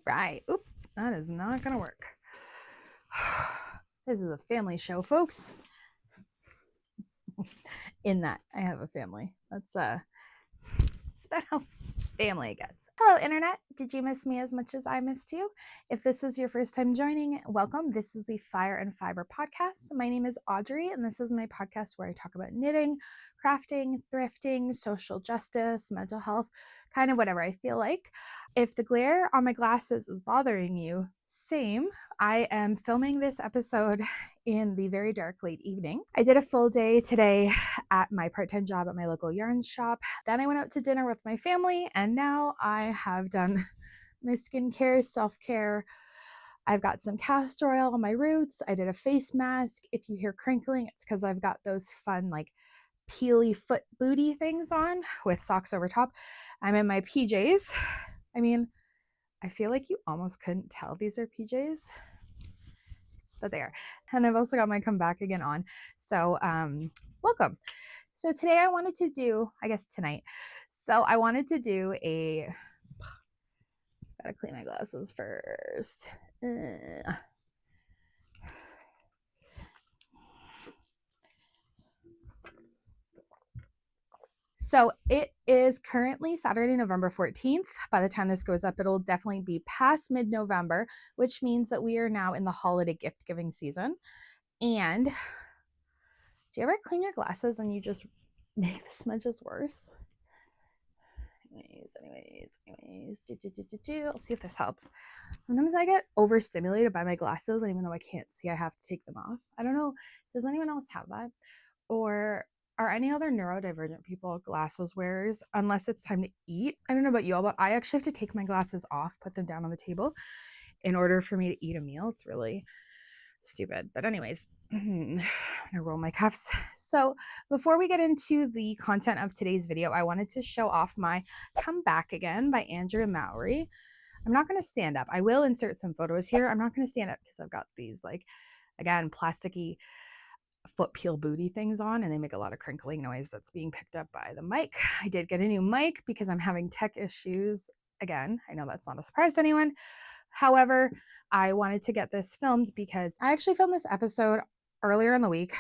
right. Oop, that is not gonna work. This is a family show, folks. In that I have a family. That's it's about how family gets. Hello, Internet. Did you miss me as much as I missed you? If this is your first time joining, welcome. This is the Fire and Fiber podcast. My name is Audrey, and this is my podcast where I talk about knitting, crafting, thrifting, social justice, mental health, kind of whatever I feel like. If the glare on my glasses is bothering you, same. I am filming this episode in the very dark late evening. I did a full day today at my part-time job at my local yarn shop. Then I went out to dinner with my family, and now I have done my skincare, self-care. I've got some castor oil on my roots. I did a face mask. If you hear crinkling, it's because I've got those fun like peely foot booty things on with socks over top. I'm in my PJs. I mean, I feel like you almost couldn't tell these are PJs, but they are. And I've also got my come back again on. So welcome. So today I wanted to do, I guess tonight, so I wanted to do a, gotta clean my glasses first. So it is currently Saturday, November 14th. By the time this goes up, it'll definitely be past mid-November, which means that we are now in the holiday gift giving season. And do you ever clean your glasses and you just make the smudges worse? Anyways. I'll see if this helps. Sometimes I get overstimulated by my glasses, and even though I can't see, I have to take them off. I don't know. Does anyone else have that? Or are any other neurodivergent people glasses wearers unless it's time to eat? I don't know about you all, but I actually have to take my glasses off, put them down on the table in order for me to eat a meal. It's really stupid. But anyways, I'm gonna roll my cuffs. So before we get into the content of today's video, I wanted to show off my Come Back Again by Andrew and Mallory. I'm not going to stand up. I will insert some photos here. I'm not going to stand up because I've got these, like, again, plasticky foot peel booty things on, and they make a lot of crinkling noise that's being picked up by the mic. I did get a new mic because I'm having tech issues again. I know that's not a surprise to anyone. However, I wanted to get this filmed because I actually filmed this episode earlier in the week,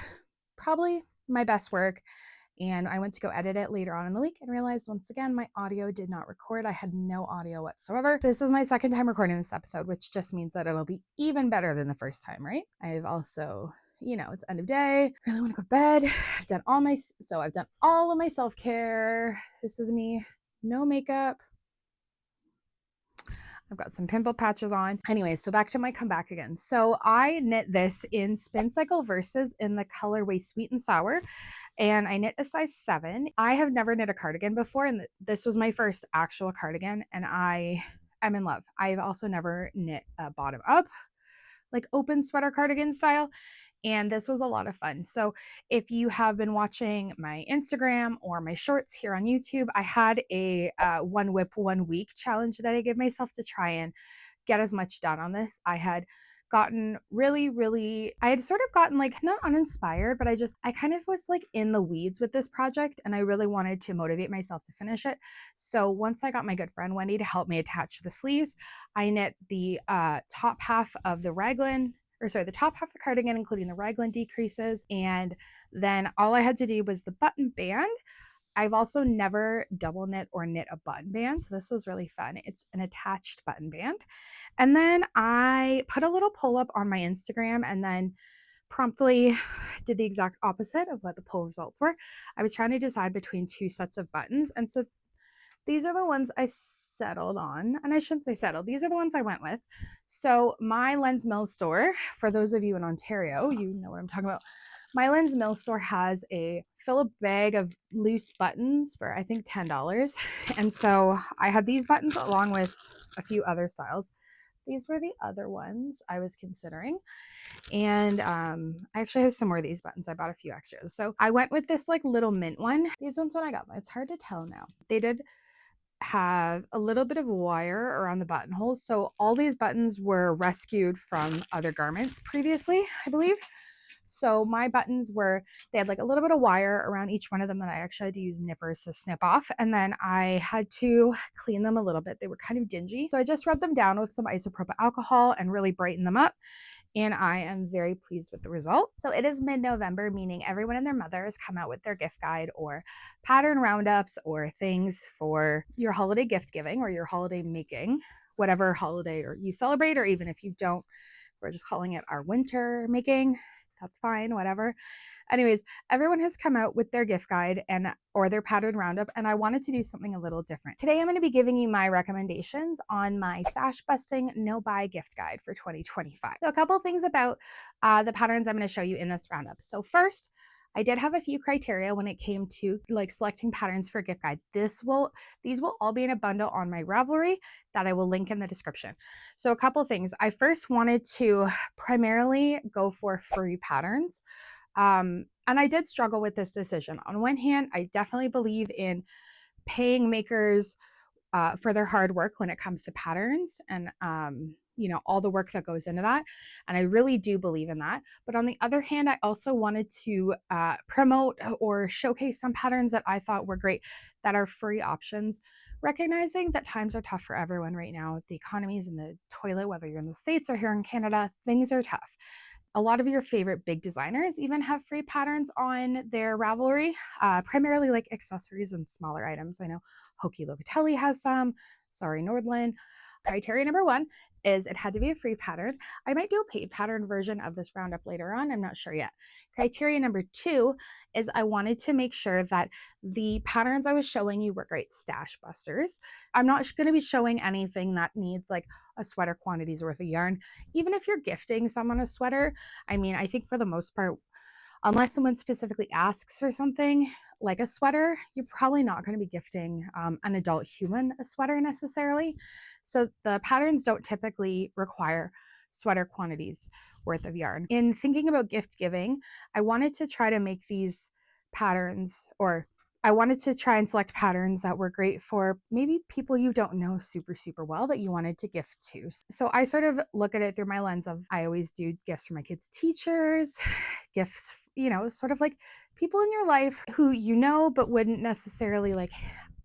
probably my best work. And I went to go edit it later on in the week and realized once again my audio did not record. I had no audio whatsoever. This is my second time recording this episode, which just means that it'll be even better than the first time, right? I've also, you know, it's end of day. I really want to go to bed. I've done all of my self-care. This is me, no makeup. I've got some pimple patches on. Anyways, so back to my Come Back Again. So I knit this in Spin Cycle Versus in the colorway Sweet and Sour, and I knit a size 7. I have never knit a cardigan before, and this was my first actual cardigan, and I am in love. I've also never knit a bottom up, like open sweater cardigan style, and this was a lot of fun. So if you have been watching my Instagram or my shorts here on YouTube, I had a one whip 1 week challenge that I gave myself to try and get as much done on this. I had gotten I had sort of gotten like not uninspired, but I kind of was like in the weeds with this project, and I really wanted to motivate myself to finish it. So once I got my good friend Wendy to help me attach the sleeves, I knit the top half of the the top half of the cardigan, including the raglan decreases. And then all I had to do was the button band. I've also never double knit or knit a button band, so this was really fun. It's an attached button band. And then I put a little pull up on my Instagram and then promptly did the exact opposite of what the poll results were. I was trying to decide between 2 sets of buttons, and so these are the ones I settled on, and I shouldn't say settled. These are the ones I went with. So my Lens Mill store, for those of you in Ontario, you know what I'm talking about. My Lens Mill store has a fill a bag of loose buttons for I think $10. And so I had these buttons along with a few other styles. These were the other ones I was considering. And I actually have some more of these buttons. I bought a few extras. So I went with this like little mint one. These ones when I got them. It's hard to tell now. They did have a little bit of wire around the buttonholes. So all these buttons were rescued from other garments previously, I believe. So my buttons they had like a little bit of wire around each one of them that I actually had to use nippers to snip off. And then I had to clean them a little bit. They were kind of dingy. So I just rubbed them down with some isopropyl alcohol and really brightened them up. And I am very pleased with the result. So it is mid-November, meaning everyone and their mother has come out with their gift guide or pattern roundups or things for your holiday gift giving or your holiday making, whatever holiday or you celebrate, or even if you don't, we're just calling it our winter making. That's fine, whatever. Anyways, everyone has come out with their gift guide or their pattern roundup, and I wanted to do something a little different. Today, I'm going to be giving you my recommendations on my stash busting no buy gift guide for 2025. So a couple things about the patterns I'm going to show you in this roundup. So first, I did have a few criteria when it came to like selecting patterns for gift guide. These will all be in a bundle on my Ravelry that I will link in the description. So a couple things. I first wanted to primarily go for free patterns. And I did struggle with this decision. On one hand, I definitely believe in paying makers for their hard work when it comes to patterns and all the work that goes into that, and I really do believe in that. But on the other hand, I also wanted to promote or showcase some patterns that I thought were great that are free options, recognizing that times are tough for everyone right now. The economy is in the toilet, whether you're in the States or here in Canada. Things are tough. A lot of your favorite big designers even have free patterns on their Ravelry, primarily like accessories and smaller items. I know Hoki Locatelli has some, sorry, Nordland. Criteria number one is it had to be a free pattern. I might do a paid pattern version of this roundup later on. I'm not sure yet. Criteria number two is I wanted to make sure that the patterns I was showing you were great stash busters. I'm not going to be showing anything that needs like a sweater quantity's worth of yarn. Even if you're gifting someone a sweater, I mean, I think for the most part, unless someone specifically asks for something like a sweater, you're probably not going to be gifting an adult human a sweater necessarily. So the patterns don't typically require sweater quantities worth of yarn. In thinking about gift giving, I wanted to try to make these patterns, or I wanted to try and select patterns that were great for maybe people you don't know super, super well that you wanted to gift to. So I sort of look at it through my lens of I always do gifts for my kids' teachers, gifts, sort of like people in your life who you know, but wouldn't necessarily like,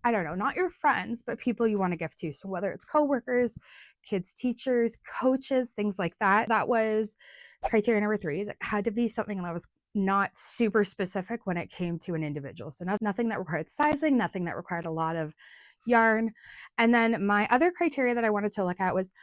I don't know, not your friends, but people you want to gift to. So whether it's coworkers, kids, teachers, coaches, things like that. That was criteria number three. Is it had to be something that was not super specific when it came to an individual. So nothing that required sizing, nothing that required a lot of yarn. And then my other criteria that I wanted to look at was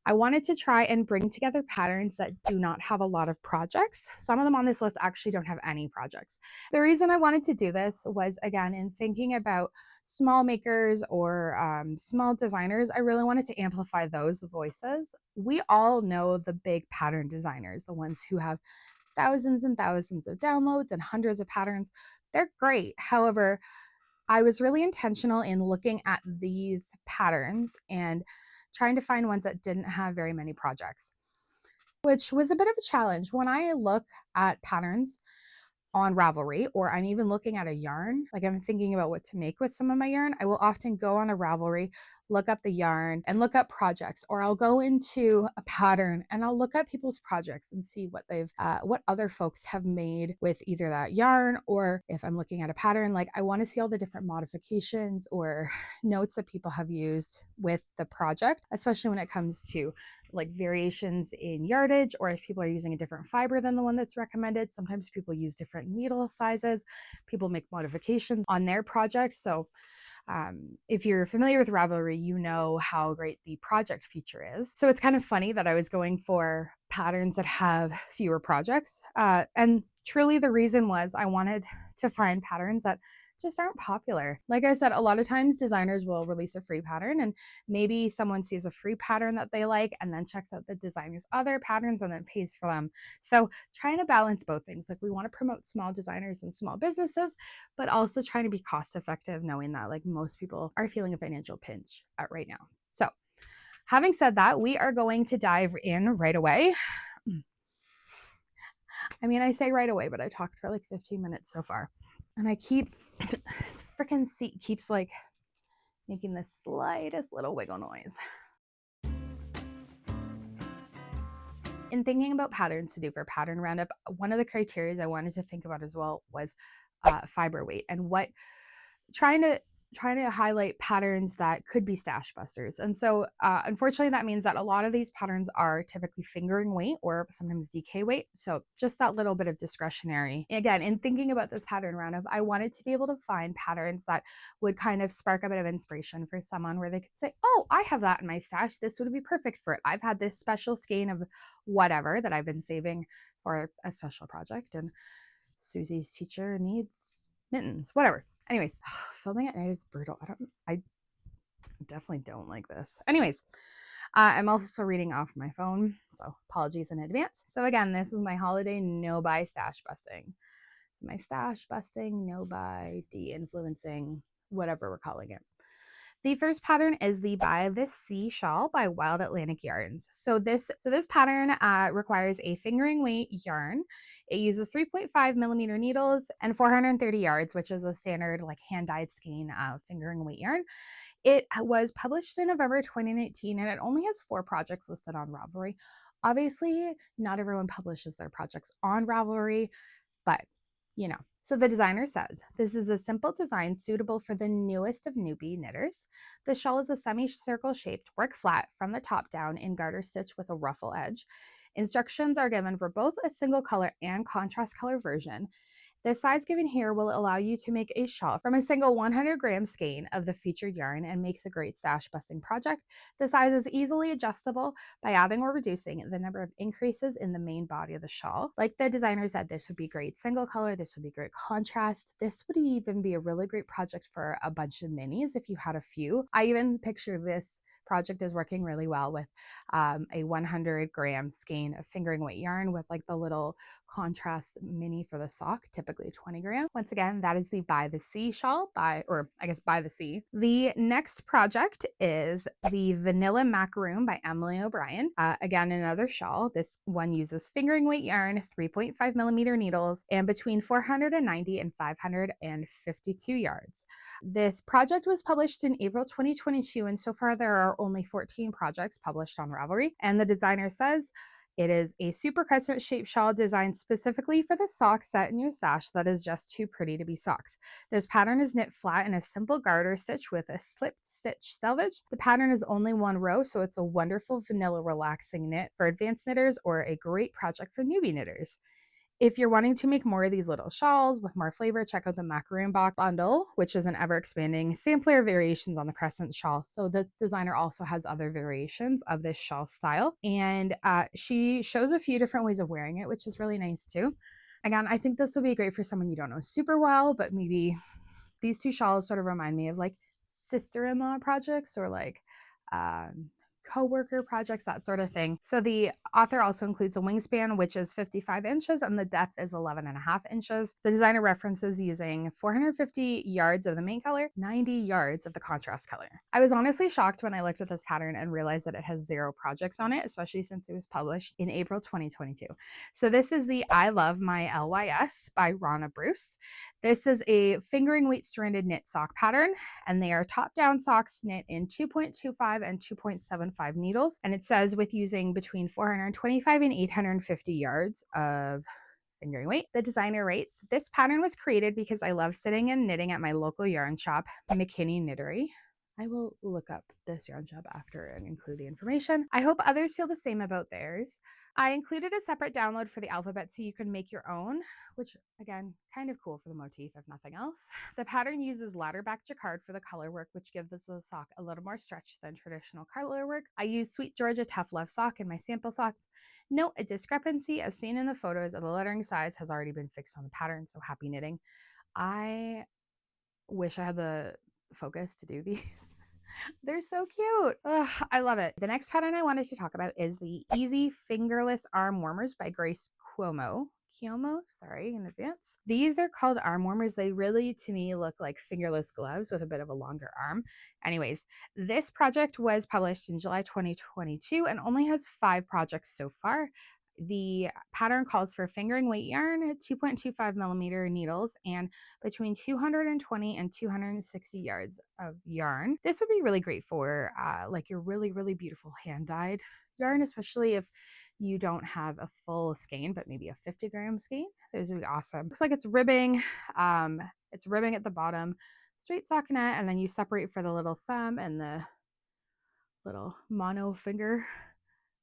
I wanted to try and bring together patterns that do not have a lot of projects. Some of them on this list actually don't have any projects. The reason I wanted to do this was, again, in thinking about small makers or small designers, I really wanted to amplify those voices. We all know the big pattern designers, the ones who have thousands and thousands of downloads and hundreds of patterns. They're great. However, I was really intentional in looking at these patterns and trying to find ones that didn't have very many projects, which was a bit of a challenge. When I look at patterns on Ravelry, or I'm even looking at a yarn, like I'm thinking about what to make with some of my yarn, I will often go on a Ravelry, look up the yarn and look up projects, or I'll go into a pattern and I'll look at people's projects and see what other folks have made with either that yarn, or if I'm looking at a pattern, like I want to see all the different modifications or notes that people have used with the project, especially when it comes to like variations in yardage, or if people are using a different fiber than the one that's recommended. Sometimes people use different needle sizes. People make modifications on their projects. So if you're familiar with Ravelry, you know how great the project feature is. So it's kind of funny that I was going for patterns that have fewer projects. And truly the reason was I wanted to find patterns that just aren't popular. Like I said, a lot of times designers will release a free pattern and maybe someone sees a free pattern that they like and then checks out the designer's other patterns and then pays for them. So trying to balance both things. Like we want to promote small designers and small businesses, but also trying to be cost effective, knowing that like most people are feeling a financial pinch right now. So having said that, we are going to dive in right away. I mean, I say right away, but I talked for like 15 minutes so far. And this freaking seat keeps like making the slightest little wiggle noise. In thinking about patterns to do for pattern roundup, one of the criteria I wanted to think about as well was fiber weight, and what trying to highlight patterns that could be stash busters. And so unfortunately that means that a lot of these patterns are typically fingering weight or sometimes DK weight, so just that little bit of discretionary. Again, in thinking about this pattern roundup, I wanted to be able to find patterns that would kind of spark a bit of inspiration for someone, where they could say, oh, I have that in my stash, this would be perfect for it. I've had this special skein of whatever that I've been saving for a special project, and Susie's teacher needs mittens, whatever. Anyways, filming at night is brutal. I definitely don't like this. Anyways, I'm also reading off my phone, so apologies in advance. So again, this is my holiday no-buy stash busting. It's my stash busting, no-buy, de-influencing, whatever we're calling it. The first pattern is the By the Sea Shawl by Wild Atlantic Yarns. So this pattern requires a fingering weight yarn. It uses 3.5 millimeter needles and 430 yards, which is a standard like hand dyed skein of fingering weight yarn. It was published in November 2019, and it only has 4 projects listed on Ravelry. Obviously, not everyone publishes their projects on Ravelry, but you know. So the designer says, this is a simple design suitable for the newest of newbie knitters. The shawl is a semicircle shaped work flat from the top down in garter stitch with a ruffle edge. Instructions are given for both a single color and contrast color version. The size given here will allow you to make a shawl from a single 100-gram skein of the featured yarn and makes a great stash busting project. The size is easily adjustable by adding or reducing the number of increases in the main body of the shawl. Like the designer said, this would be great single color, this would be great contrast. This would even be a really great project for a bunch of minis if you had a few. I even picture this project as working really well with a 100-gram skein of fingering weight yarn with like the little contrast mini for the sock, typically 20 gram. Once again, that is the By the Sea shawl By the Sea. The next project is the Vanilla Macaroon by Emily O'Brien. Again, another shawl. This one uses fingering weight yarn, 3.5 millimeter needles, and between 490 and 552 yards. This project was published in April 2022, and so far there are only 14 projects published on Ravelry. And the designer says, it is a super crescent shaped shawl designed specifically for the sock set in your stash that is just too pretty to be socks. This pattern is knit flat in a simple garter stitch with a slipped stitch selvage. The pattern is only one row, so it's a wonderful vanilla relaxing knit for advanced knitters or a great project for newbie knitters. If you're wanting to make more of these little shawls with more flavor, check out the Macaroon Box Bundle, which is an ever-expanding sampler of variations on the crescent shawl. So the designer also has other variations of this shawl style, and she shows a few different ways of wearing it, which is really nice too. Again, I think this will be great for someone you don't know super well, but maybe these 2 shawls sort of remind me of like sister-in-law projects or like co-worker projects, that sort of thing. So the author also includes a wingspan, which is 55 inches, and the depth is 11.5 inches. The designer references using 450 yards of the main color, 90 yards of the contrast color. I was honestly shocked when I looked at this pattern and realized that it has 0 projects on it, especially since it was published in April 2022. So this is the I Love My LYS by Rana Bruce. This is a fingering weight stranded knit sock pattern, and they are top-down socks knit in 2.25 and 2.75 needles. And it says with using between 425 and 850 yards of fingering weight. The designer writes, this pattern was created because I love sitting and knitting at my local yarn shop, McKinney Knittery. I will look up this yarn shop after and include the information. I hope others feel the same about theirs. I included a separate download for the alphabet so you can make your own, which again, kind of cool for the motif if nothing else. The pattern uses ladder back jacquard for the color work, which gives this sock a little more stretch than traditional color work. I used Sweet Georgia Tough Love sock in my sample socks. Note a discrepancy as seen in the photos of the lettering size has already been fixed on the pattern, so happy knitting. I wish I had the focus to do these. They're so cute. Ugh, I love it. The next pattern I wanted to talk about is the Easy Fingerless Arm Warmers by Grace Cuomo. Sorry in advance. These are called arm warmers. They really, to me, look like fingerless gloves with a bit of a longer arm. Anyways, this project was published in July 2022 and only has 5 projects so far. The pattern calls for fingering weight yarn, 2.25 millimeter needles, and between 220 and 260 yards of yarn. This would be really great for like your really, really beautiful hand dyed yarn, especially if you don't have a full skein, but maybe a 50-gram skein. Those would be awesome. Looks like it's ribbing. It's ribbing at the bottom, straight stockinette, and then you separate for the little thumb and the little mono finger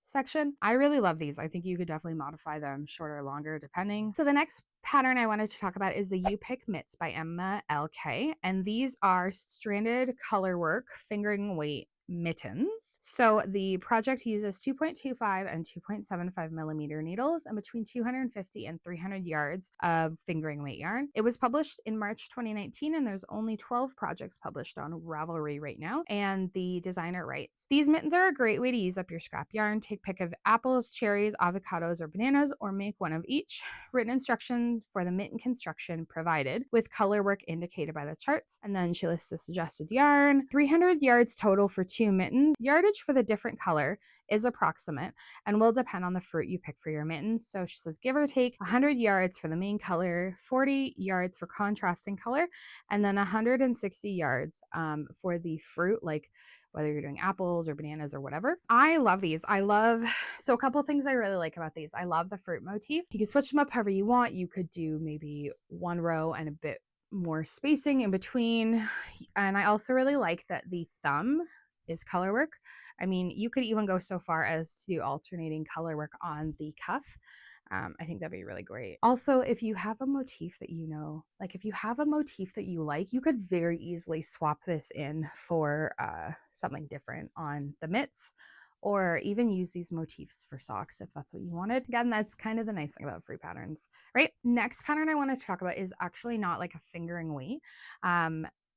section. I really love these. I think you could definitely modify them shorter or longer depending. So the next pattern I wanted to talk about is the You Pick Mitts by Emma LK. And these are stranded color work fingering weight mittens. So the project uses 2.25 and 2.75 millimeter needles and between 250 and 300 yards of fingering weight yarn. It was published in March 2019, and there's only 12 projects published on Ravelry right now. And the designer writes, "These mittens are a great way to use up your scrap yarn. Take pick of apples, cherries, avocados, or bananas, or make one of each. Written instructions for the mitten construction provided, with color work indicated by the charts." And then she lists the suggested yarn. 300 yards total for 2 mittens. Yardage for the different color is approximate and will depend on the fruit you pick for your mittens. So she says give or take 100 yards for the main color, 40 yards for contrasting color, and then 160 yards for the fruit, like whether you're doing apples or bananas or whatever. I love these. So a couple things I really like about these. I love the fruit motif. You can switch them up however you want. You could do maybe one row and a bit more spacing in between. And I also really like that the thumb is color work. I mean, you could even go so far as to do alternating color work on the cuff. I think that'd be really great. Also, if you have a motif that you know, like if you have a motif that you like, you could very easily swap this in for something different on the mitts, or even use these motifs for socks if that's what you wanted. Again, that's kind of the nice thing about free patterns, right? Next pattern I want to talk about is actually not like a fingering weight,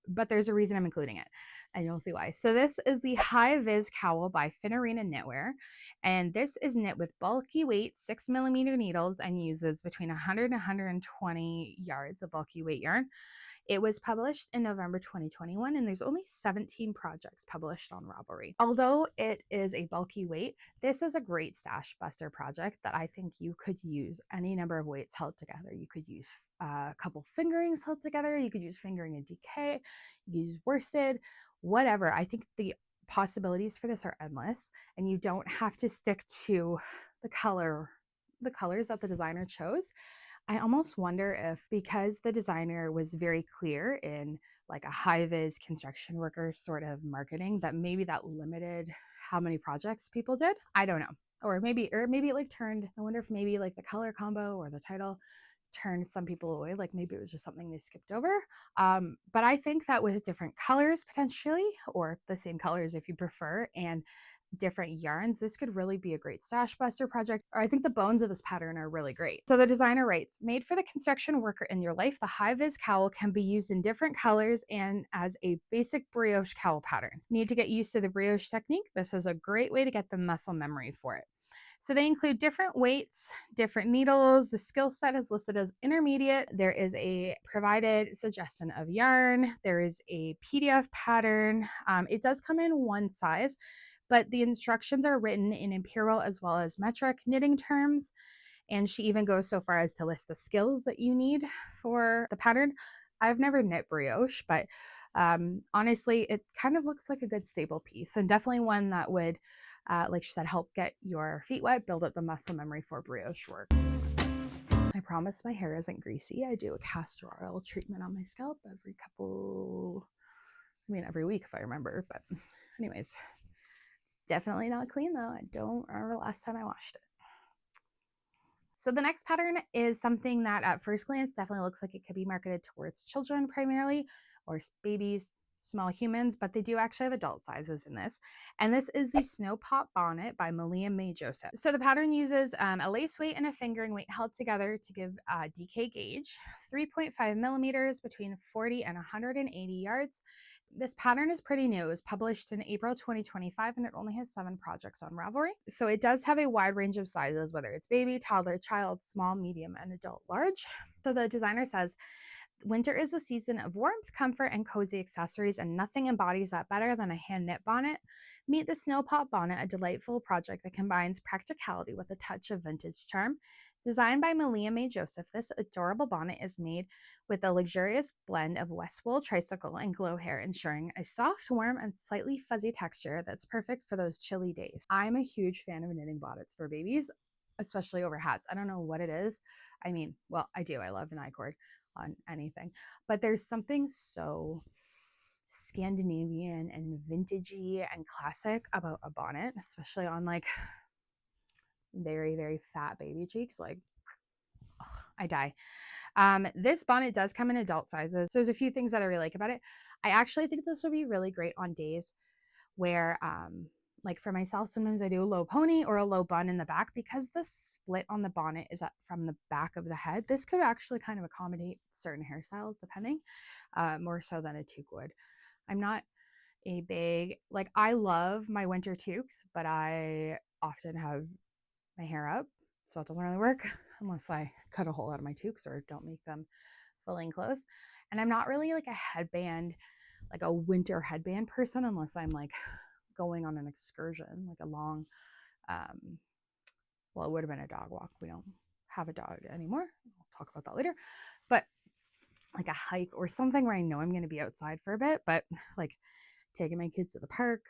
but there's a reason I'm including it, and you'll see why. So this is the High Vis Cowl by Finarina Knitwear, and this is knit with bulky weight 6 millimeter needles and uses between 100 and 120 yards of bulky weight yarn. It was published in November 2021, and there's only 17 projects published on Ravelry. Although it is a bulky weight, this is a great stash buster project that I think you could use any number of weights held together. You could use a couple fingerings held together. You could use fingering and DK, use worsted, whatever. I think the possibilities for this are endless, and you don't have to stick to the colors that the designer chose. I almost wonder if, because the designer was very clear in like a high vis construction worker sort of marketing, that maybe that limited how many projects people did. I don't know. Or maybe it like turned, I wonder if maybe like the color combo or the title turned some people away. Like maybe it was just something they skipped over. But I think that with different colors potentially, or the same colors if you prefer, and different yarns, this could really be a great stash buster project. Or I think the bones of this pattern are really great. So the designer writes, "Made for the construction worker in your life, the High Vis Cowl can be used in different colors and as a basic brioche cowl pattern. Need to get used to the brioche technique? This is a great way to get the muscle memory for it." So they include different weights, different needles. The skill set is listed as intermediate. There is a provided suggestion of yarn. There is a PDF pattern. It does come in one size, but the instructions are written in imperial as well as metric knitting terms. And she even goes so far as to list the skills that you need for the pattern. I've never knit brioche, but honestly, it kind of looks like a good staple piece, and definitely one that would, like she said, help get your feet wet, build up the muscle memory for brioche work. I promise my hair isn't greasy. I do a castor oil treatment on my scalp every week if I remember. But anyways, it's definitely not clean though. I don't remember the last time I washed it. So the next pattern is something that at first glance definitely looks like it could be marketed towards children primarily, or babies, small humans, but they do actually have adult sizes in this. And this is the Snow Pop Bonnet by Malia May Joseph. So the pattern uses a lace weight and a fingering weight held together to give a DK gauge, 3.5 millimeters between 40 and 180 yards. This pattern is pretty new. It was published in April 2025, and it only has 7 projects on Ravelry. So it does have a wide range of sizes, whether it's baby, toddler, child, small, medium, and adult large. So the designer says, "Winter is a season of warmth, comfort, and cozy accessories, and nothing embodies that better than a hand knit bonnet. Meet the Snow Pop Bonnet, a delightful project that combines practicality with a touch of vintage charm. Designed by Malia May Joseph, this adorable bonnet is made with a luxurious blend of West wool, tricycle, and glow hair, ensuring a soft, warm, and slightly fuzzy texture that's perfect for those chilly days." I'm a huge fan of knitting bonnets for babies. especially over hats. I don't know what it is. I mean, well, I do. I love an I-cord on anything, but there's something so Scandinavian and vintagey and classic about a bonnet, especially on like very, very fat baby cheeks. Like, ugh, I die. This bonnet does come in adult sizes. So there's a few things that I really like about it. I actually think this would be really great on days where, like for myself, sometimes I do a low pony or a low bun in the back because the split on the bonnet is from the back of the head. This could actually kind of accommodate certain hairstyles depending, more so than a toque would. I'm not a big, like I love my winter toques, but I often have my hair up, so it doesn't really work unless I cut a hole out of my toques or don't make them fully enclosed. And I'm not really like a headband, like a winter headband person, unless I'm like going on an excursion, like a long, well, it would have been a dog walk. We don't have a dog anymore. I'll talk about that later. But like a hike or something where I know I'm going to be outside for a bit, but like taking my kids to the park,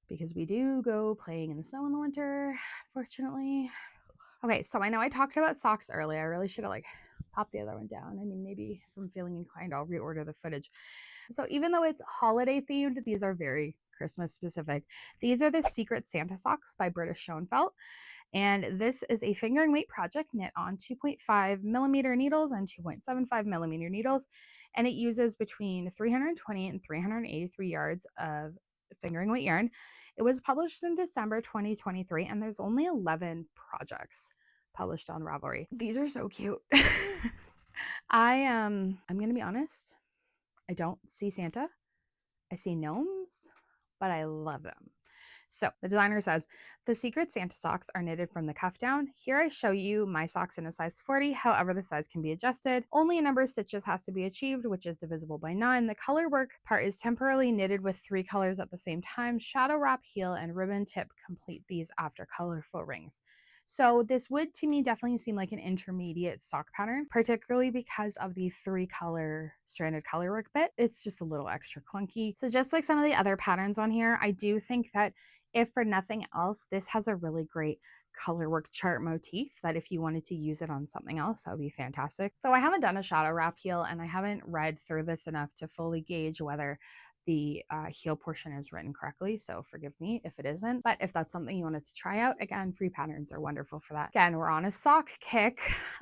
because we do go playing in the snow in the winter, unfortunately. Okay, so I know I talked about socks earlier. I really should have like popped the other one down. I mean, maybe if I'm feeling inclined, I'll reorder the footage. So even though it's holiday themed, these are very Christmas specific. These are the Secret Santa socks by British Schoenfeld. And this is a fingering weight project knit on 2.5 millimeter needles and 2.75 millimeter needles. And it uses between 320 and 383 yards of fingering weight yarn. It was published in December 2023, and there's only 11 projects published on Ravelry. These are so cute. I'm gonna be honest, I don't see Santa. I see gnomes, but I love them. So the designer says, the Secret Santa socks are knitted from the cuff down. Here I show you my socks in a size 40. However, the size can be adjusted. Only a number of stitches has to be achieved, which is divisible by 9. The color work part is temporarily knitted with 3 colors at the same time. Shadow wrap, heel, and ribbon tip complete these after colorful rings. So this would, to me, definitely seem like an intermediate sock pattern, particularly because of the 3 color stranded color work bit. It's just a little extra clunky. So just like some of the other patterns on here, I do think that if for nothing else, this has a really great color work chart motif that if you wanted to use it on something else, that would be fantastic. So I haven't done a shadow wrap heel, and I haven't read through this enough to fully gauge whether the heel portion is written correctly, so forgive me if it isn't. But if that's something you wanted to try out, again, free patterns are wonderful for that. Again, we're on a sock kick.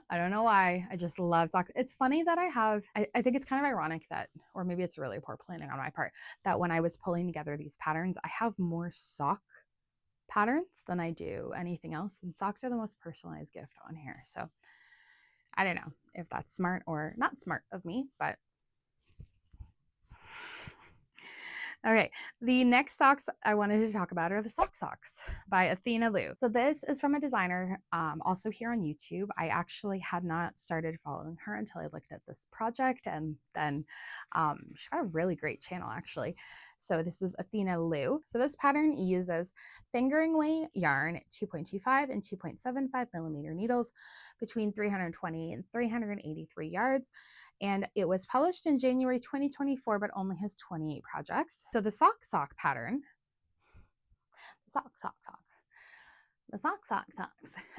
I don't know why, I just love socks. It's funny that I think it's kind of ironic that, or maybe it's really poor planning on my part, that when I was pulling together these patterns, I have more sock patterns than I do anything else, and socks are the most personalized gift on here. So I don't know if that's smart or not smart of me, but okay, the next socks I wanted to talk about are the sock socks by Athena Liu. So this is from a designer also here on YouTube. I actually had not started following her until I looked at this project, and then she's got a really great channel actually. So this is Athena Liu. So this pattern uses fingering weight yarn, 2.25 and 2.75 millimeter needles between 320 and 383 yards. And it was published in January 2024, but only has 28 projects. So the sock pattern, the socks.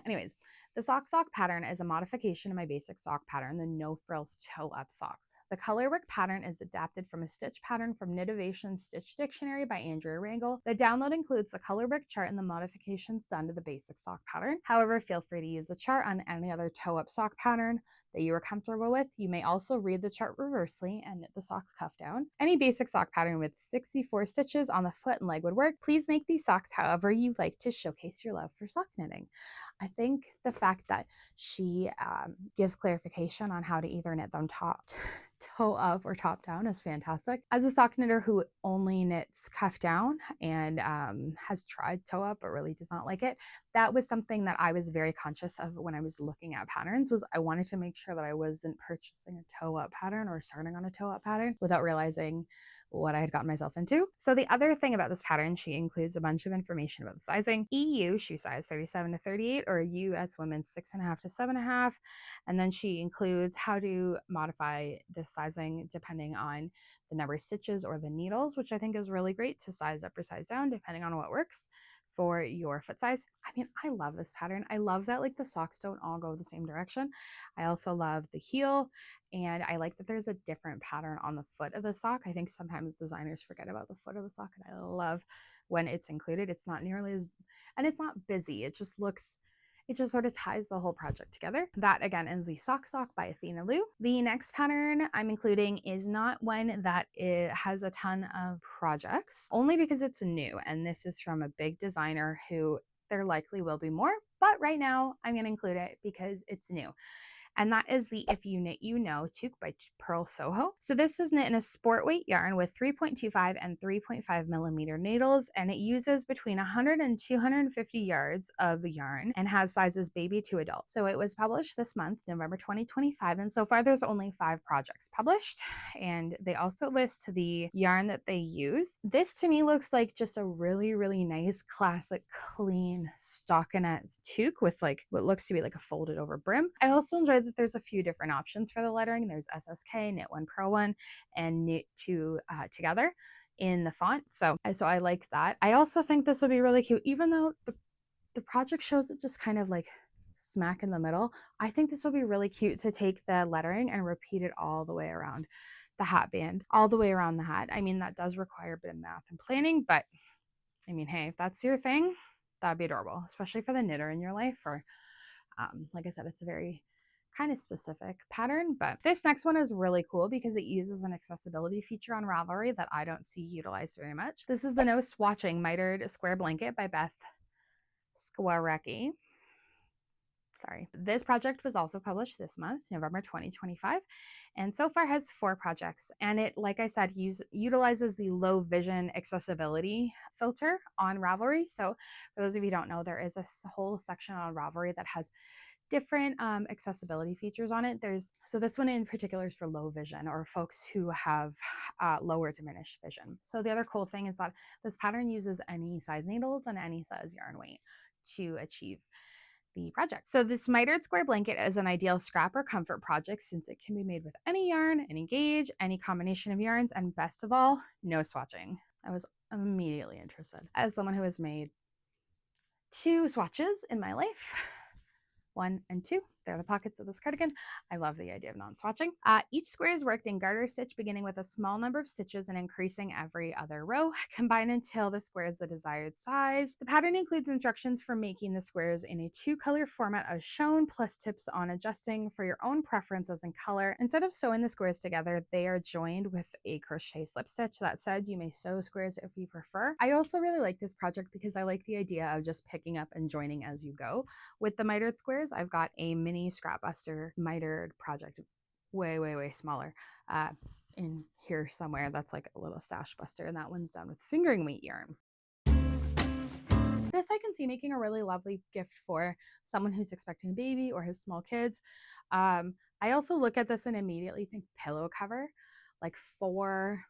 Anyways, the sock pattern is a modification of my basic sock pattern, the no frills toe up socks. The colorwork pattern is adapted from a stitch pattern from Knittivation Stitch Dictionary by Andrea Rangel. The download includes the colorwork chart and the modifications done to the basic sock pattern. However, feel free to use the chart on any other toe up sock pattern that you are comfortable with. You may also read the chart reversely and knit the socks cuff down. Any basic sock pattern with 64 stitches on the foot and leg would work. Please make these socks however you like to showcase your love for sock knitting. I think the fact that she gives clarification on how to either knit them toe up or top down is fantastic. As a sock knitter who only knits cuff down and has tried toe up but really does not like it, that was something that I was very conscious of when I was looking at patterns. Was I wanted to make sure that I wasn't purchasing a toe up pattern or starting on a toe up pattern without realizing what I had gotten myself into. So the other thing about this pattern, she includes a bunch of information about the sizing: EU shoe size 37 to 38, or US women's 6.5 to 7.5. And then she includes how to modify the sizing depending on the number of stitches or the needles, which I think is really great to size up or size down depending on what works for your foot size. I mean, I love this pattern. I love that like the socks don't all go the same direction. I also love the heel, and I like that there's a different pattern on the foot of the sock. I think sometimes designers forget about the foot of the sock, and I love when it's included. It's not nearly as, and it's not busy. It just looks, it just sort of ties the whole project together. That again is the Sock by Athena Liu. The next pattern I'm including is not one that it has a ton of projects, only because it's new, and this is from a big designer who there likely will be more, but right now I'm going to include it because it's new. And that is the If You Knit You Know toque by Pearl Soho. So this is knit in a sport weight yarn with 3.25 and 3.5 millimeter needles, and it uses between 100 and 250 yards of yarn and has sizes baby to adult. So it was published this month, November 2025, and so far there's only 5 projects published, and they also list the yarn that they use. This to me looks like just a really, really nice, classic, clean stockinette toque with like what looks to be like a folded over brim. I also enjoy that there's a few different options for the lettering. There's SSK, Knit One, Pro One, and Knit Two together in the font. So I like that. I also think this would be really cute, even though the project shows it just kind of like smack in the middle. I think this would be really cute to take the lettering and repeat it all the way around the hat band, all the way around the hat. I mean, that does require a bit of math and planning, but I mean, hey, if that's your thing, that'd be adorable, especially for the knitter in your life. Or like I said, it's a very kind of specific pattern, but this next one is really cool because it uses an accessibility feature on Ravelry that I don't see utilized very much. This is the No Swatching Mitered Square Blanket by Beth Skwarecki. Sorry. This project was also published this month, November 2025, and so far has 4 projects. And it, like I said, utilizes the low vision accessibility filter on Ravelry. So for those of you who don't know, there is a whole section on Ravelry that has different accessibility features on it. So this one in particular is for low vision or folks who have lower diminished vision. So the other cool thing is that this pattern uses any size needles and any size yarn weight to achieve the project. So this mitered square blanket is an ideal scrap or comfort project since it can be made with any yarn, any gauge, any combination of yarns, and best of all, no swatching. I was immediately interested. As someone who has made 2 swatches in my life, 1 and 2. They're the pockets of this cardigan. I love the idea of non-swatching. Each square is worked in garter stitch, beginning with a small number of stitches and increasing every other row, combined until the square is the desired size. The pattern includes instructions for making the squares in a 2-color format as shown, plus tips on adjusting for your own preferences and color. Instead of sewing the squares together, they are joined with a crochet slip stitch. That said, you may sew squares if you prefer. I also really like this project because I like the idea of just picking up and joining as you go. With the mitered squares, I've got a mini scrap buster mitered project, way smaller, in here somewhere. That's like a little stash buster, and that one's done with fingering weight yarn. This I can see making a really lovely gift for someone who's expecting a baby or has small kids. I also look at this and immediately think pillow cover. Like 4,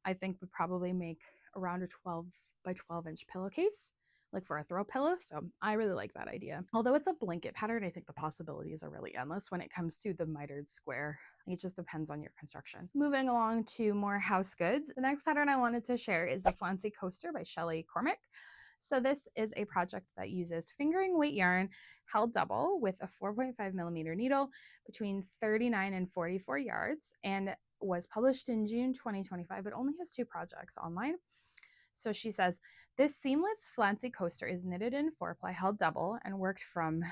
I think would probably make around a 12 by 12 inch pillowcase, like for a throw pillow. So I really like that idea. Although it's a blanket pattern, I think the possibilities are really endless when it comes to the mitered square. It just depends on your construction. Moving along to more house goods. The next pattern I wanted to share is the Flouncy Coaster by Shelley Cormack. So this is a project that uses fingering weight yarn held double with a 4.5 millimeter needle between 39 and 44 yards, and was published in June 2025, but only has 2 projects online. So she says, this seamless flouncy coaster is knitted in 4-ply held double and worked from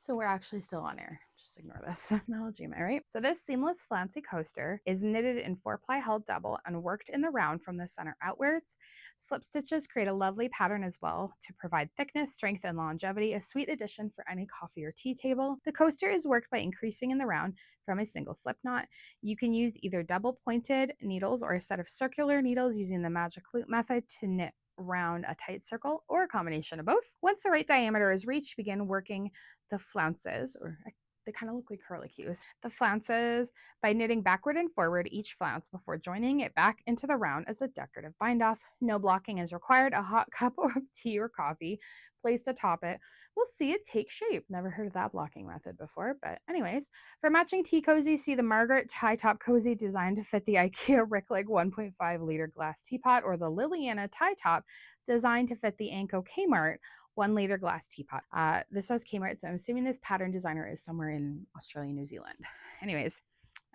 So we're actually still on air. Just ignore this analogy, am I right? So this seamless flouncy coaster is knitted in 4-ply held double and worked in the round from the center outwards. Slip stitches create a lovely pattern as well to provide thickness, strength, and longevity, a sweet addition for any coffee or tea table. The coaster is worked by increasing in the round from a single slip knot. You can use either double pointed needles or a set of circular needles using the magic loop method to knit round a tight circle, or a combination of both. Once the right diameter is reached, begin working the flounces, or they kind of look like curlicues. The flounces by knitting backward and forward each flounce before joining it back into the round as a decorative bind off. No blocking is required. A hot cup of tea or coffee placed atop it, we'll see it take shape. Never heard of that blocking method before, but anyways. For matching tea cozy, see the Margaret tie top cozy designed to fit the IKEA Ricklig 1.5 liter glass teapot, or the Liliana tie top designed to fit the Anko Kmart 1 liter glass teapot. This says Kmart, so I'm assuming this pattern designer is somewhere in Australia, New Zealand. Anyways,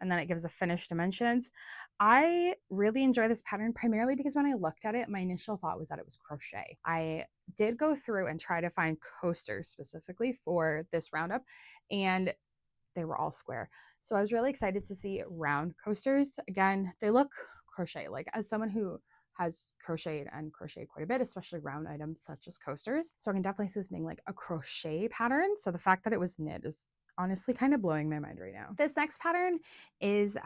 and then it gives the finished dimensions. I really enjoy this pattern primarily because when I looked at it, my initial thought was that it was crochet. I did go through and try to find coasters specifically for this roundup, and they were all square. So I was really excited to see round coasters. Again, they look crochet. Like, as someone who has crocheted quite a bit, especially round items such as coasters, so I can definitely see this being like a crochet pattern. So the fact that it was knit is honestly kind of blowing my mind right now. This next pattern is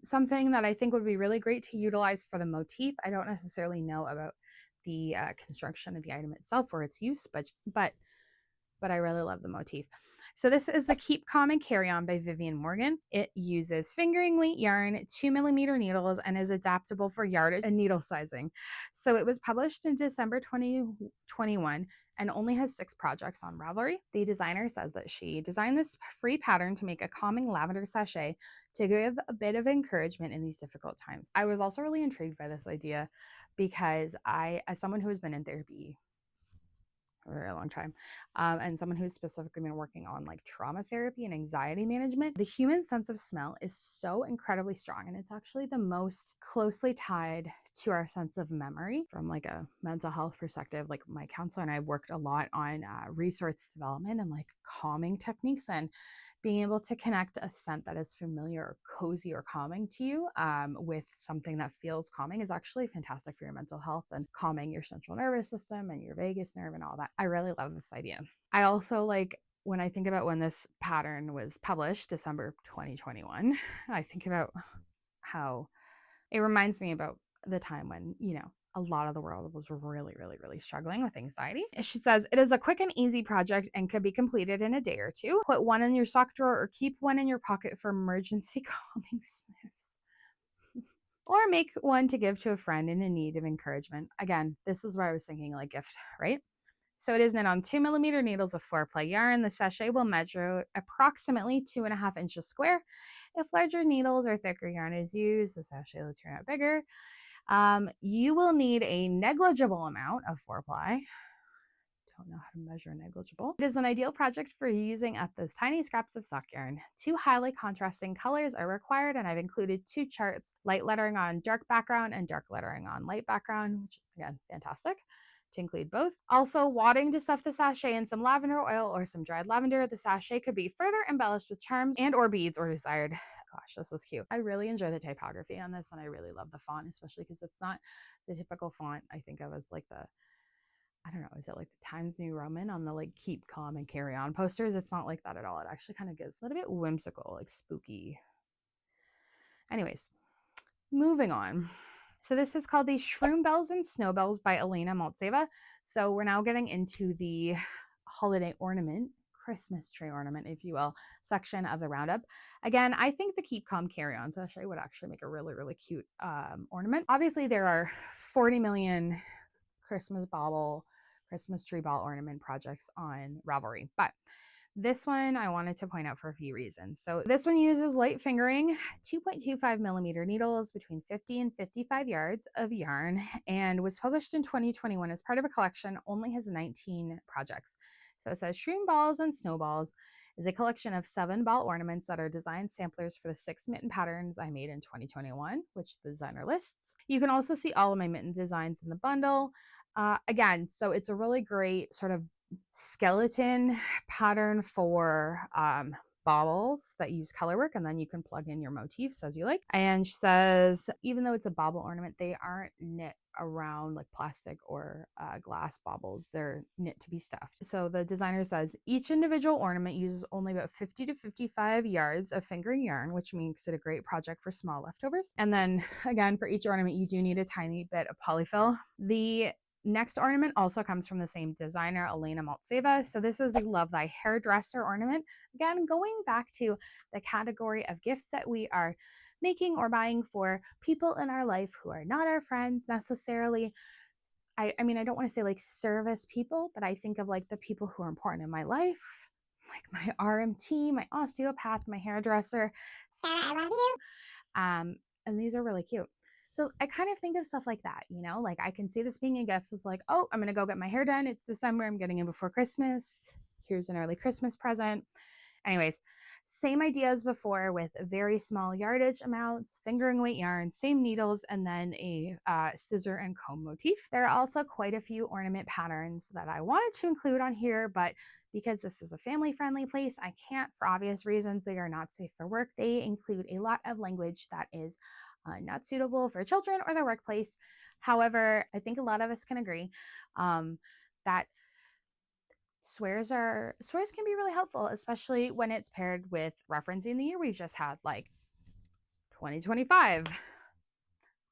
something that I think would be really great to utilize for the motif. I don't necessarily know about the construction of the item itself or its use, but I really love the motif. So this is the Keep Calm and Carry On by Vivian Morgan. It uses fingering weight yarn, 2mm needles, and is adaptable for yardage and needle sizing. So it was published in December 2021 and only has 6 projects on Ravelry. The designer says that she designed this free pattern to make a calming lavender sachet to give a bit of encouragement in these difficult times. I was also really intrigued by this idea because as someone who has been in therapy for a very long time, and someone who's specifically been working on like trauma therapy and anxiety management, the human sense of smell is so incredibly strong, and it's actually the most closely tied to our sense of memory. From like a mental health perspective, like my counselor and I worked a lot on resource development and like calming techniques, and being able to connect a scent that is familiar or cozy or calming to you with something that feels calming is actually fantastic for your mental health and calming your central nervous system and your vagus nerve and all that. I really love this idea. I also like, when I think about when this pattern was published, December 2021, I think about how it reminds me about the time when, a lot of the world was really, really, really struggling with anxiety. She says, it is a quick and easy project and could be completed in a day or two. Put one in your sock drawer or keep one in your pocket for emergency calming sniffs. Or make one to give to a friend in need of encouragement. Again, this is where I was thinking like gift, right? So it is knit on 2mm needles with 4-ply yarn. The sachet will measure approximately 2.5 inches square. If larger needles or thicker yarn is used, the sachet will turn out bigger. You will need a negligible amount of 4-ply. Don't know how to measure negligible. It is an ideal project for using up those tiny scraps of sock yarn. 2 highly contrasting colors are required, and I've included 2 charts, light lettering on dark background and dark lettering on light background, which again, fantastic to include both. Also, wadding to stuff the sachet in some lavender oil or some dried lavender. The sachet could be further embellished with charms and or beads or desired. Gosh, this is cute. I really enjoy the typography on this, and I really love the font, especially because it's not the typical font I think of as like I don't know, is it like the Times New Roman on the like Keep Calm and Carry On posters? It's not like that at all. It actually kind of gives a little bit whimsical, like spooky. Anyways, moving on. So this is called the Shroom Bells and Snow Bells by Elena Maltseva. So we're now getting into the holiday ornament, Christmas tree ornament, if you will, section of the roundup. Again, I think the Keep Calm Carry On sachet would actually make a really, really cute ornament. Obviously, there are 40 million Christmas tree ball ornament projects on Ravelry, but this one I wanted to point out for a few reasons. So this one uses light fingering, 2.25mm needles between 50 and 55 yards of yarn, and was published in 2021 as part of a collection, only has 19 projects. So it says Shroom Balls and Snowballs is a collection of 7 ball ornaments that are design samplers for the 6 mitten patterns I made in 2021, which the designer lists. You can also see all of my mitten designs in the bundle. Again, so it's a really great sort of skeleton pattern for baubles that use color work, and then you can plug in your motifs as you like. And she says, even though it's a bauble ornament, they aren't knit around like plastic or glass baubles. They're knit to be stuffed. So the designer says each individual ornament uses only about 50 to 55 yards of fingering yarn, which makes it a great project for small leftovers. And then again, for each ornament, you do need a tiny bit of polyfill. The next ornament also comes from the same designer, Elena Maltseva. So this is the Love Thy Hairdresser ornament. Again, going back to the category of gifts that we are making or buying for people in our life who are not our friends necessarily. I mean, I don't want to say like service people, but I think of like the people who are important in my life, like my RMT, my osteopath, my hairdresser. Sarah, I love you. And these are really cute. So I kind of think of stuff like that, you know, like I can see this being a gift. It's like, oh, I'm going to go get my hair done. It's December. I'm getting in before Christmas. Here's an early Christmas present. Anyways, same idea as before with very small yardage amounts, fingering weight yarn, same needles, and then a scissor and comb motif. There are also quite a few ornament patterns that I wanted to include on here, but because this is a family-friendly place, I can't for obvious reasons. They are not safe for work. They include a lot of language that is not suitable for children or the workplace. However, I think a lot of us can agree that swears can be really helpful, especially when it's paired with referencing the year we've just had, like 2025.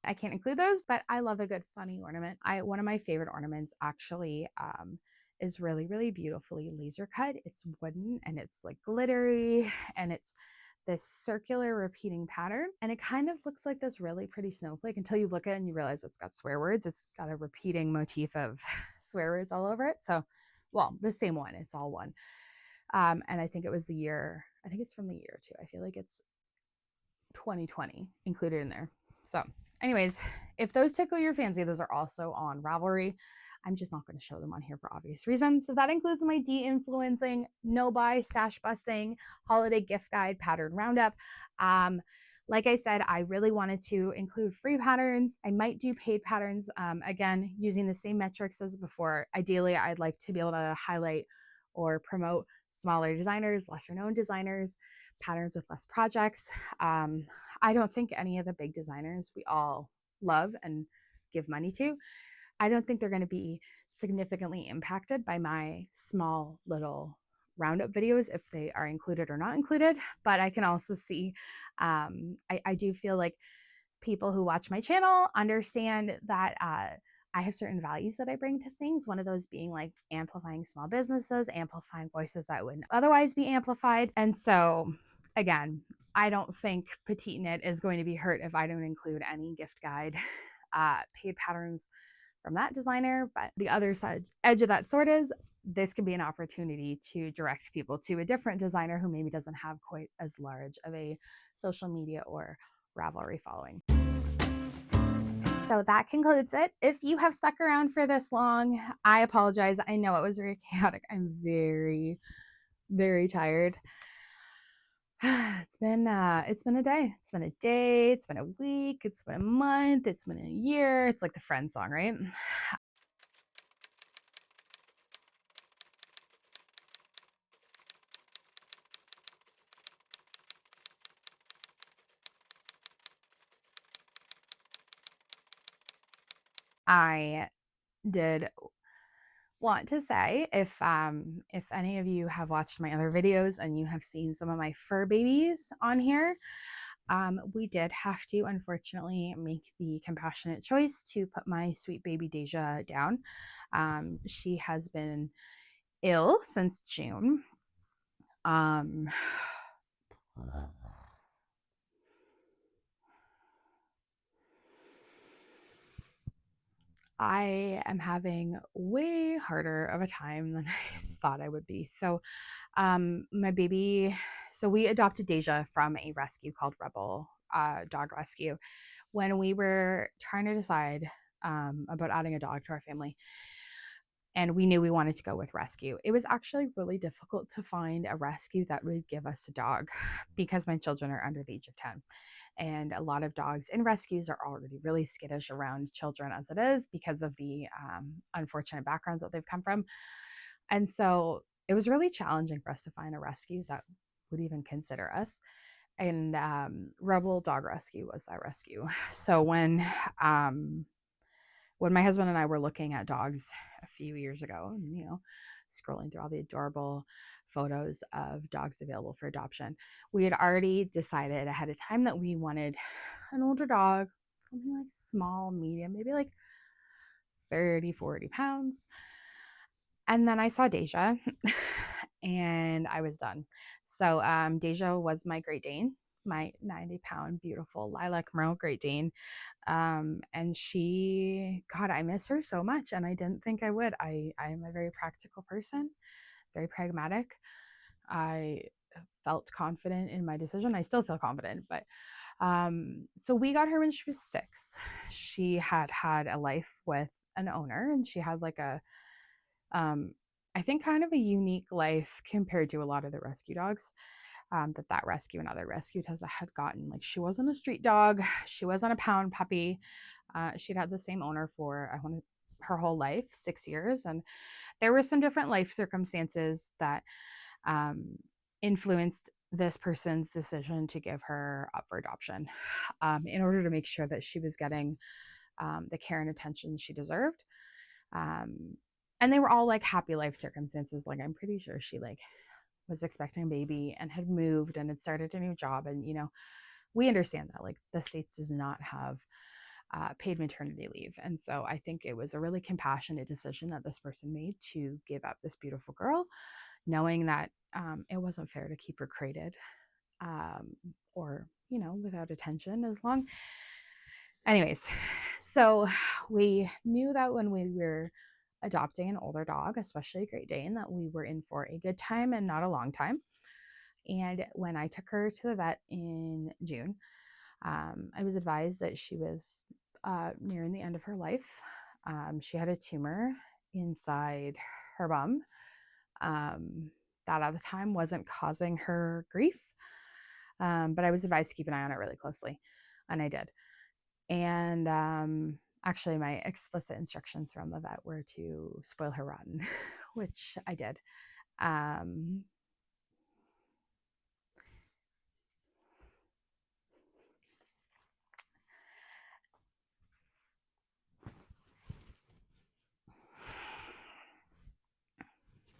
I can't include those, but I love a good funny ornament. One of my favorite ornaments actually is really beautifully laser cut. It's wooden and it's like glittery, and it's this circular repeating pattern, and it kind of looks like this really pretty snowflake until you look at it and you realize it's got swear words. It's got a repeating motif of swear words all over it. So, well, the same one, it's all one. And I think it was the year, I think it's from the year too. I feel like it's 2020 included in there. So anyways, if those tickle your fancy, those are also on Ravelry. I'm just not going to show them on here for obvious reasons. So that includes my deinfluencing, no buy, stash busting, holiday gift guide, pattern roundup. Like I said, I really wanted to include free patterns. I might do paid patterns, again, using the same metrics as before. Ideally, I'd like to be able to highlight or promote smaller designers, lesser known designers, patterns with less projects. I don't think any of the big designers we all love and give money to, I don't think they're going to be significantly impacted by my small little roundup videos if they are included or not included. But I can also see, I do feel like people who watch my channel understand that I have certain values that I bring to things. One of those being like amplifying small businesses, amplifying voices that wouldn't otherwise be amplified. And so again, I don't think Petite Knit is going to be hurt if I don't include any gift guide paid patterns from that designer. But the other side edge of that sword is this could be an opportunity to direct people to a different designer who maybe doesn't have quite as large of a social media or Ravelry following. So that concludes it. If you have stuck around for this long, I apologize. I know it was very chaotic. I'm very tired. It's been a day. It's been a day. It's been a week. It's been a month. It's been a year. It's like the Friends song, right? I did want to say, if any of you have watched my other videos and you have seen some of my fur babies on here, we did have to unfortunately make the compassionate choice to put my sweet baby Deja down. She has been ill since June. I am having way harder of a time than I thought I would be. So, my baby, so we adopted Deja from a rescue called Rebel Dog Rescue. When we were trying to decide about adding a dog to our family, and we knew we wanted to go with rescue, it was actually really difficult to find a rescue that would give us a dog because my children are under the age of 10. And a lot of dogs in rescues are already really skittish around children as it is because of the unfortunate backgrounds that they've come from. And so it was really challenging for us to find a rescue that would even consider us. And Rebel Dog Rescue was that rescue. So when my husband and I were looking at dogs a few years ago, and, you know, scrolling through all the adorable photos of dogs available for adoption, we had already decided ahead of time that we wanted an older dog, something like small, medium, maybe like 30-40 pounds. And then I saw Deja and I was done. So Deja was my Great Dane. my 90-pound beautiful lilac merle Great Dane. And God, I miss her so much, and I didn't think I would. I'm a very practical person, very pragmatic. I felt confident in my decision. I still feel confident, but so we got her when she was 6. She had had a life with an owner, and she had like a I think kind of a unique life compared to a lot of the rescue dogs that rescue and other rescued has had gotten. Like, she wasn't a street dog, she wasn't a pound puppy. She'd had the same owner for her whole life, 6 years, and there were some different life circumstances that um, influenced this person's decision to give her up for adoption in order to make sure that she was getting the care and attention she deserved. Um, and they were all like happy life circumstances. Like, I'm pretty sure she like was expecting a baby and had moved and had started a new job. And, we understand that like the States does not have paid maternity leave. And so I think it was a really compassionate decision that this person made to give up this beautiful girl, knowing that it wasn't fair to keep her crated or, without attention as long. Anyways, so we knew that when we were adopting an older dog, especially a Great Dane, that we were in for a good time and not a long time. And when I took her to the vet in June, I was advised that she was nearing the end of her life. She had a tumor inside her bum that at the time wasn't causing her grief. But I was advised to keep an eye on it really closely, and I did. And actually, my explicit instructions from the vet were to spoil her rotten, which I did.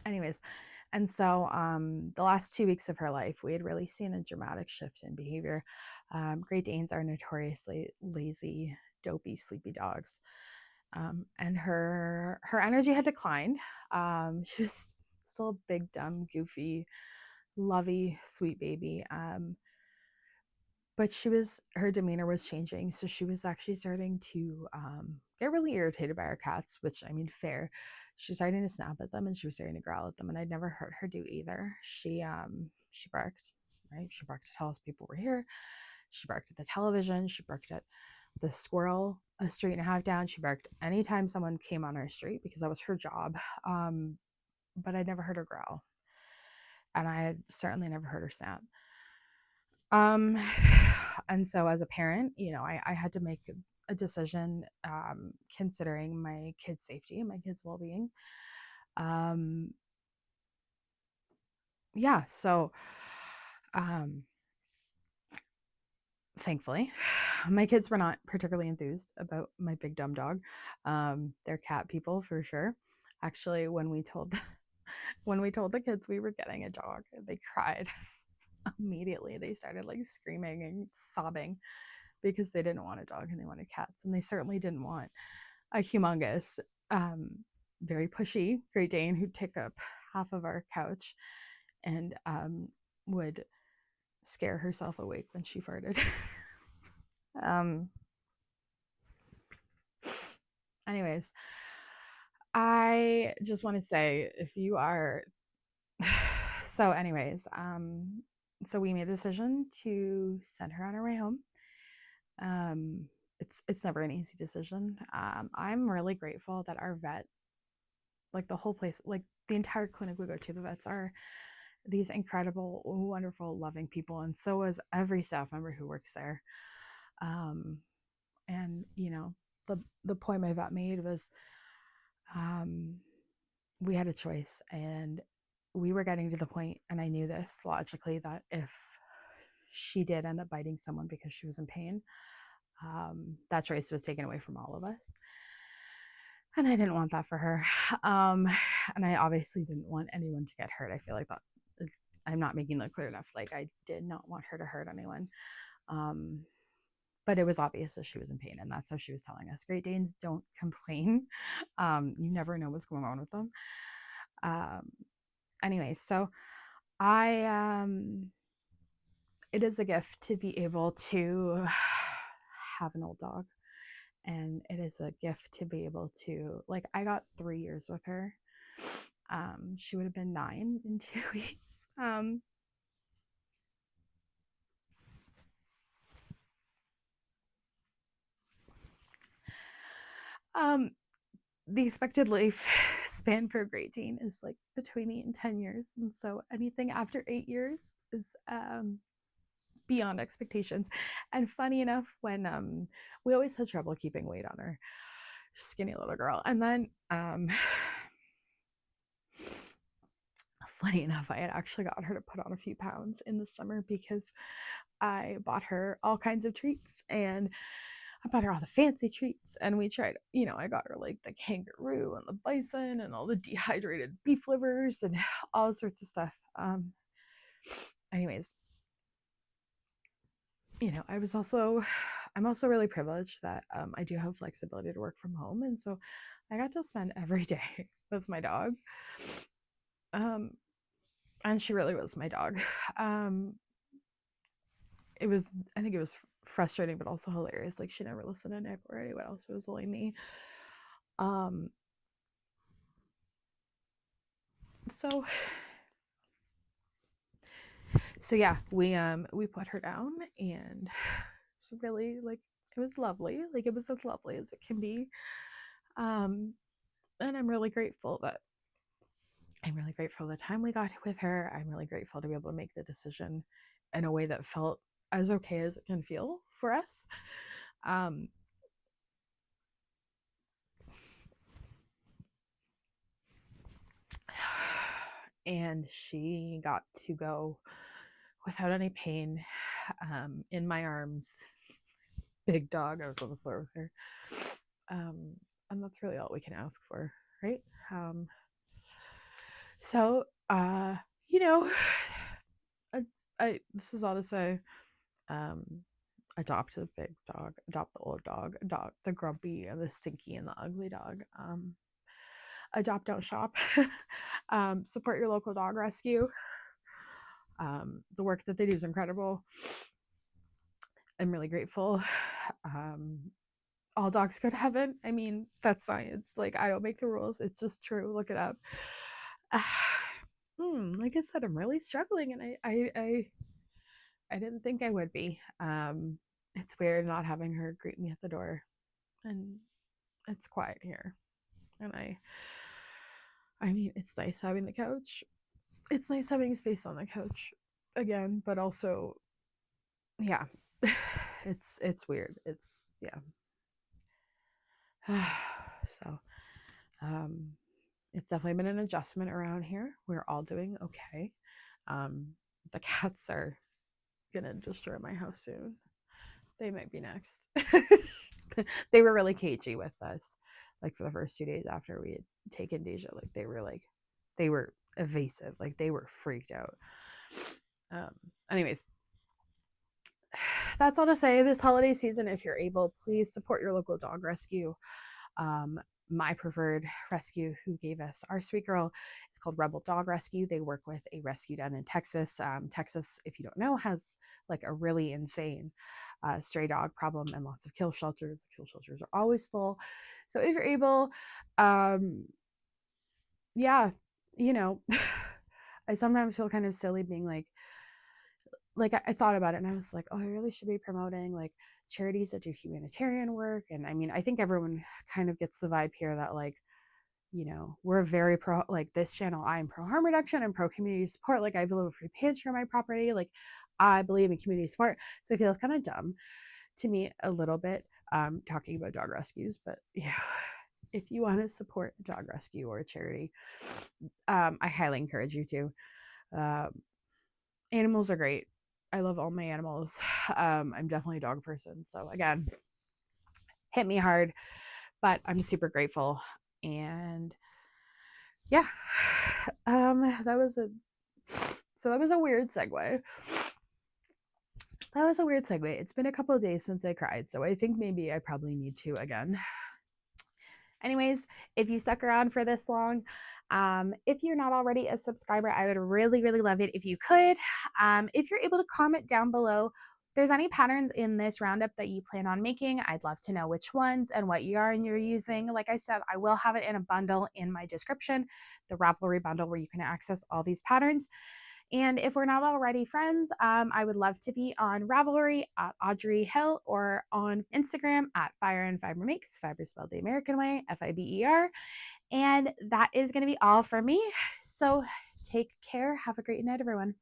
Anyways, and so the last 2 weeks of her life, we had really seen a dramatic shift in behavior. Great Danes are notoriously lazy, dopey, sleepy dogs. And her energy had declined. She was still a big, dumb, goofy, lovey, sweet baby. But her demeanor was changing. So she was actually starting to get really irritated by our cats, which, I mean, fair. She was starting to snap at them and she was starting to growl at them. And I'd never heard her do either. She barked, right? She barked to tell us people were here. She barked at the television. She barked at the squirrel a street and a half down. She barked anytime someone came on our street because that was her job. But I'd never heard her growl. And I had certainly never heard her snap. And so as a parent, I had to make a decision considering my kids' safety and my kids' well-being. Yeah, so thankfully, my kids were not particularly enthused about my big dumb dog. They're cat people for sure. Actually, when we told the kids we were getting a dog, they cried immediately. They started like screaming and sobbing because they didn't want a dog and they wanted cats, and they certainly didn't want a humongous very pushy Great Dane who'd take up half of our couch and would scare herself awake when she farted. Anyways, I just want to say, if you are so anyways, so we made the decision to send her on her way home. It's never an easy decision. I'm really grateful that our vet, like the whole place, like the entire clinic we go to, the vets are these incredible, wonderful, loving people, and so is every staff member who works there. And the point my vet made was, we had a choice, and we were getting to the point, and I knew this logically, that if she did end up biting someone because she was in pain, that choice was taken away from all of us. And I didn't want that for her. And I obviously didn't want anyone to get hurt. I feel like that I'm not making that clear enough. Like, I did not want her to hurt anyone. But it was obvious that she was in pain, and that's how she was telling us. Great Danes don't complain. You never know what's going on with them. Anyways, so I it is a gift to be able to have an old dog. And it is a gift to be able to, like, I got 3 years with her. She would have been 9 in 2 weeks. Um, the expected life span for a Great Dane is like between 8 and 10 years. And so anything after 8 years is beyond expectations. And funny enough, when we always had trouble keeping weight on her, skinny little girl. And then funny enough, I had actually got her to put on a few pounds in the summer because I bought her all kinds of treats, and I bought her all the fancy treats, and we tried, I got her like the kangaroo and the bison and all the dehydrated beef livers and all sorts of stuff. Anyways, I'm also really privileged that I do have flexibility to work from home, and so I got to spend every day with my dog. And she really was my dog. It was, I think it was frustrating, but also hilarious. Like, she never listened to Nick or anyone else. It was only me. So yeah, we put her down, and it was really, like, it was lovely. Like, it was as lovely as it can be. And I'm really grateful the time we got with her. I'm really grateful to be able to make the decision in a way that felt as okay as it can feel for us. And she got to go without any pain, in my arms. This big dog. I was on the floor with her. And that's really all we can ask for, right? So, you know, this is all to say, adopt the big dog, adopt the old dog, adopt the grumpy and the stinky and the ugly dog. Adopt, don't shop. Support your local dog rescue. The work that they do is incredible. I'm really grateful. All dogs go to heaven. I mean, that's science. Like, I don't make the rules. It's just true. Look it up. Like I said, I'm really struggling, and I didn't think I would be. It's weird not having her greet me at the door, and it's quiet here. And I mean, it's nice having the couch. It's nice having space on the couch again, but also, yeah, it's weird. It's, yeah. So, it's definitely been an adjustment around here. We're all doing okay. The cats are gonna destroy my house soon. They might be next. They were really cagey with us, like, for the first 2 days after we had taken Deja. Like, they were evasive. Like, they were freaked out. Anyways, that's all to say. This holiday season, if you're able, please support your local dog rescue. My preferred rescue, who gave us our sweet girl, is called Rebel Dog Rescue. They work with a rescue down in Texas. Texas, if you don't know, has like a really insane stray dog problem and lots of kill shelters. The kill shelters are always full. So if you're able, yeah, I sometimes feel kind of silly being like I thought about it, and I was like, oh, I really should be promoting like charities that do humanitarian work. And I mean, I think everyone kind of gets the vibe here that, like, we're very pro, like, this channel, I'm pro harm reduction and pro community support. Like, I have a little free page on my property. Like, I believe in community support. So it feels kind of dumb to me a little bit, talking about dog rescues. But if you want to support a dog rescue or a charity, I highly encourage you to. Animals are great. I love all my animals. I'm definitely a dog person. So again, hit me hard, but I'm super grateful. And yeah, that was a weird segue. It's been a couple of days since I cried, so I think maybe I probably need to again. Anyways, if you stuck around for this long, If you're not already a subscriber, I would really, really love it if you could. If you're able to comment down below, if there's any patterns in this roundup that you plan on making, I'd love to know which ones and what yarn you're using. Like I said, I will have it in a bundle in my description, the Ravelry bundle where you can access all these patterns. And if we're not already friends, I would love to be on Ravelry at Audrey Hill or on Instagram at Fire and Fiber Makes, Fiber spelled the American way, Fiber. And that is going to be all for me. So take care. Have a great night, everyone.